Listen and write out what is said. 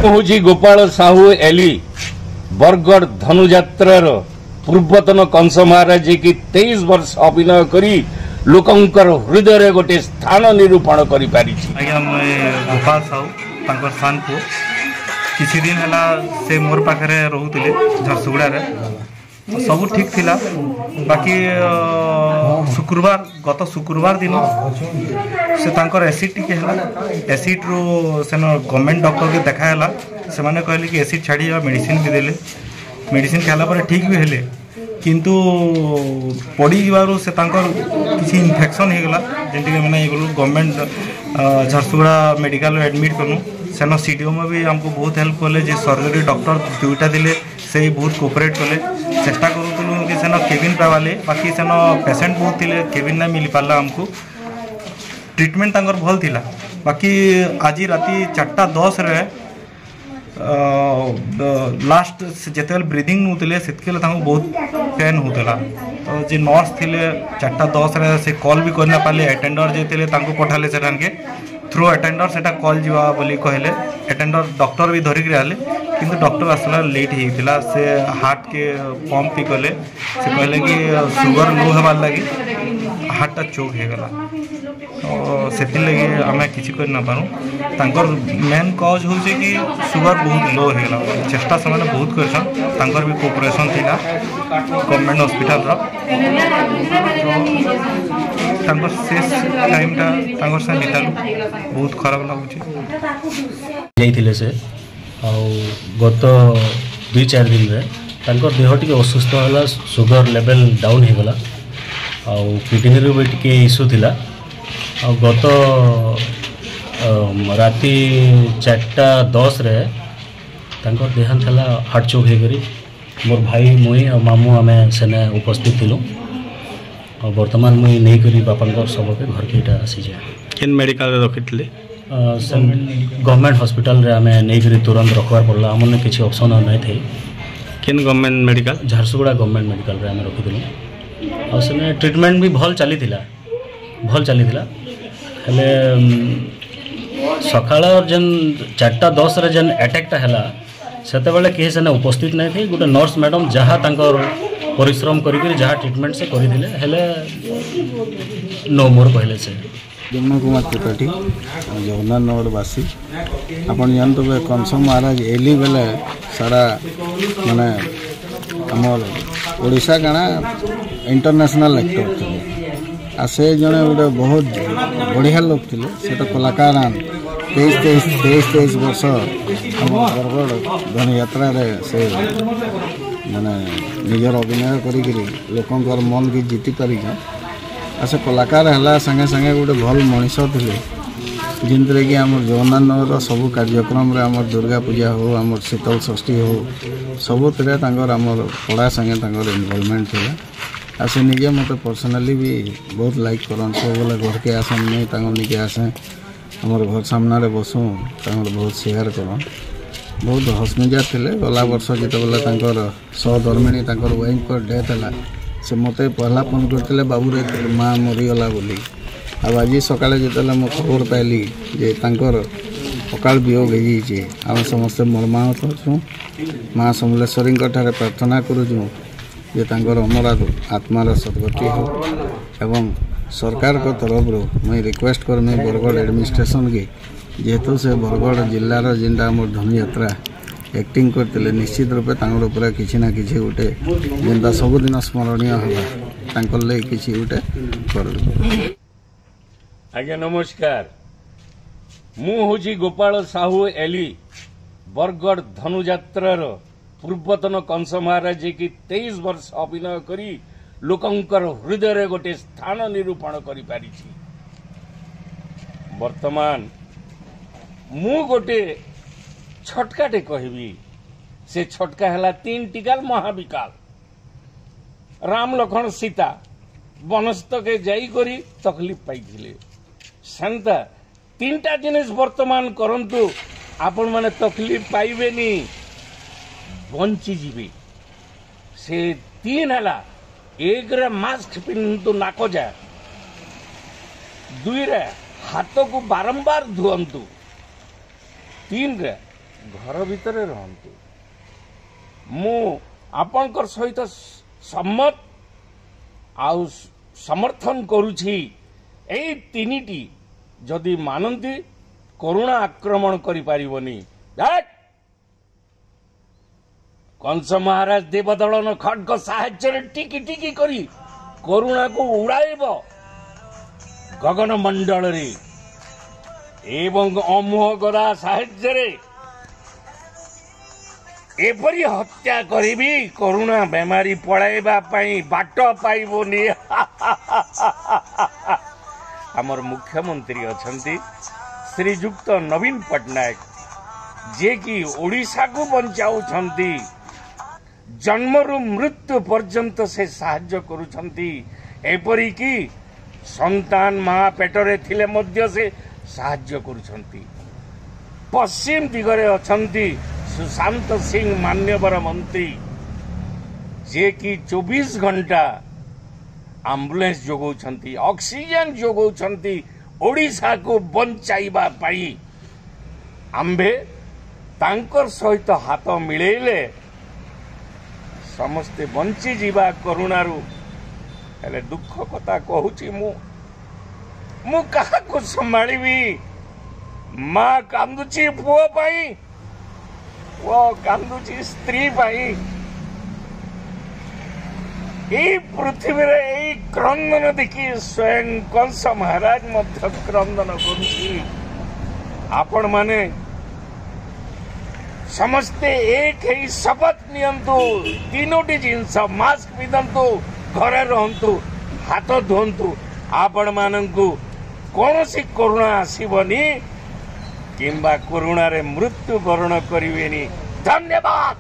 हूँ गोपाल साहू एली बरगढ़ धनुजात्रार पूर्वतन कंस महाराज जी की 23 वर्ष अभिनय करी लोकंकर हृदय गोटे स्थान निरूपण कर पारी। गोपाल साहू तांकर सान को किसी दिन है से मोर पाखे रोते झरसुगुड़ा सब ठीक थिला। बाकी शुक्रवार गत शुक्रवार दिन से तांकर एसिड टी एसिड रू से गवर्नमेंट डॉक्टर के देखाला से माने कहले कि एसिड छाड़ी मेडिसिन भी देले मेडिसिन खाला पर ठीक भी हेले किंतु पड़ी जीवारू से तांकर किसी इन्फेक्शन हो गला जेंटि के माने गलु गवर्नमेंट झरसुगुड़ा मेडिकल एडमिट करनु सेन सीडीओ में भी हमको बहुत हेल्प कले जे सर्जरी डॉक्टर दुईटा दिले से बहुत कोऑपरेट कले चेष्टा करूँ कि सेन केबिन पावाले बाकी सेन पेशेंट बहुत थिले केबिन ना मिल पाला हमको ट्रीटमेंट तांकर भल थिला। बाकी आज राति 4:10 रे लास्ट जिते ब्रीदिंग नौते से बहुत पेन होता तो जी नर्स थिले 4:10 रे से कॉल भी करना पाले अटेंडर जे थिले तांको पठाले से थ्रू अटेंडर से कॉल जीवा बोली कहले अटेंडर डॉक्टर भी धरिक आले किंतु डॉक्टर आसला लेट होता से हार्ट के पंप भी कले से कहले कि सुगर लो हबार लगी हार्टा चोक हो गला तो से लगे आम कि ना पारूँ तांकर मेन कज हूँ कि सुगर बहुत लो हो गला चेष्टा से बहुत कर भी कोऑपरेशन थिला गवर्नमेंट हॉस्पिटल शेष टाइमटा से बितालु बहुत खराब लगुच से गत 2-4 दिन में देह टी असुस्थ है सुगर लेवल डाउन हो गला किडनी भी टी इश्यू थिला गत राति 4:10 रे देहांत है हार्ट चोक होकर मोर भाई मुई और मामू आम सेने उपस्थित थिलु और बर्तमान मुई नहीं करी बापा सब के घर के आसी जाए केन मेडिकल रखी गवर्नमेंट हॉस्पिटल रे आम नहीं करी तुरंत रखबार पड़ला हमने किसी ऑप्शन नहीं थे केन government medical Jharsuguda government medical रे आम रखी और से ट्रीटमेंट भी भल चली हेले सकाळ जेन 4:10 रे जेन अटैकटा हैला सेते बेले किसी से उपस्थित नहीं थे गोटे नर्स मैडम जहाँ तांकर परिश्रम करी जहाँ ट्रीटमेंट से करथिले हेले नो मोर कहले से जमुना कुमार त्रिपाठी जगन्नाथ नगरवासी अपन जानते हुए कंस महाराज एली बेले सारा माने आमर ओडिशा गाना इंटरनेशनल एक्टर थे आ से जड़े गोटे बहुत बढ़िया लोग थे से तो कलाकार 23 वर्ष आम बरगढ़ धनुयात्रा से माने निजर अभिनय करी लोकंर मन की जीति पारिक से कलाकार है संगे संगे गोटे भल मनीष थे जिनते कि आम जगन्नाथ नगर सब कार्यक्रम आम दुर्गा पूजा हो आम शीतल षष्ठी हो सबुतिर आमर पढ़ा संगे इनवॉल्वमेंट थी से निजे मत पर्सनाली भी बहुत लाइक करन सब बोले घर के आसन नहीं निके आसे आमर घर सामने बसू बहुत शेयर करन बहुत हसमिजा थे गला वर्ष जिते बेले सहधर्मिणी वाइफ को डेथ है से मत पहला फोन करते बाबू रे माँ मरीगला बोली आज सकाଳେ जिते मो खबर पाइली जे अकाल वियोग हो आम समस्ते मर्माहत अच्छु माँ समलेश्वरी प्रार्थना करुँ जे अमर आत्मार सदगति हो एवं सरकार को तरफ मुझे रिक्वेस्ट करमी बरगढ़ एडमिनिस्ट्रेशन की जेहेतु से बरगढ़ जिलार जिनटा आम धनुयात्रा एक्टिंग करते निश्चित रूपे पूरा किसी ना कि गोटे जेनता सबुदिन स्मरणीय है किसी गोटे कर। आज्ञा नमस्कार मु हूँ गोपाल साहू एली बरगढ़ धनुजात्रार पूर्वतन कंस महाराज जी की 23 वर्ष अभिनय करी लोकंकर हृदय गोटे स्थान निरूपण कर पारी। वर्तमान मु गोटे छटकाटे कहबी से छटका है 3 टिकाल महाविकाल राम लखन सीता बनस्तके जाई करी तकलीफ पाई सेंता 3टा जिनिस वर्तमान करंतु आपण माने तकलीफ पाइबेनी बंची जीवे से 3 है 1 रे मास्क पिंधु नाक जा दुई रे हाथ को बारंबार धुअंतु। 3 रे घर भितर रहंतु। मु आपनकर सहित सम्मत आउ समर्थन करुछि। एई 3टी जदि मानंती करुणा आक्रमण करि पारिबनी। कंस महाराज देवदलन खड्ग साहाय्य टिकी टिकी करी करुणा को उड़ाइब गगन मंडल रे एवं अमोह गदा साहाय्य एपरी हत्या करी करुणा बेमारी पड़ाइबा पई बाट पाइबोनी। हमर मुख्यमंत्री अछंती श्रीजुक्त नवीन पटनायक जे कि ओडिशा को बंचाउछंती। जन्मरु मृत्यु पर्यंत से साहाय्य करुछंती। एपरी कि संतान मां पेटरे थिले मध्य से साहाय्य करुछंती। पश्चिम दिगरे अछंती सुशांत सिंह मान्यवर मंत्री जे कि 24 घंटा एम्बुलेंस जोगौछंती, ऑक्सीजन जोगौछंती ओडिशा को बंचाइबा पाई। आंबे तांकर सहित हाथ मिलेले समस्ते बंची जीवा करुणारू। हेले दुख कथा कहूची मु कहा को संभाळिबी। मां कांदुची पुओ पाई, पुओ कांदुची स्त्री पाई। এই পৃথিবীরে এই ক্রন্দন দেখি স্বয়ং कंस महाराज मध्य क्रंदन करुछि। आपण माने समस्ते एक ही शपथ नियंतु। 3टी जिनस मास्क पिंधंतु, घरे रहंतु, हाथ धोंतु। आपण मानंकु कौनसी करुणा आसीबनी किंबा करुणा रे मृत्यु वरण करिवेनी। धन्यवाद।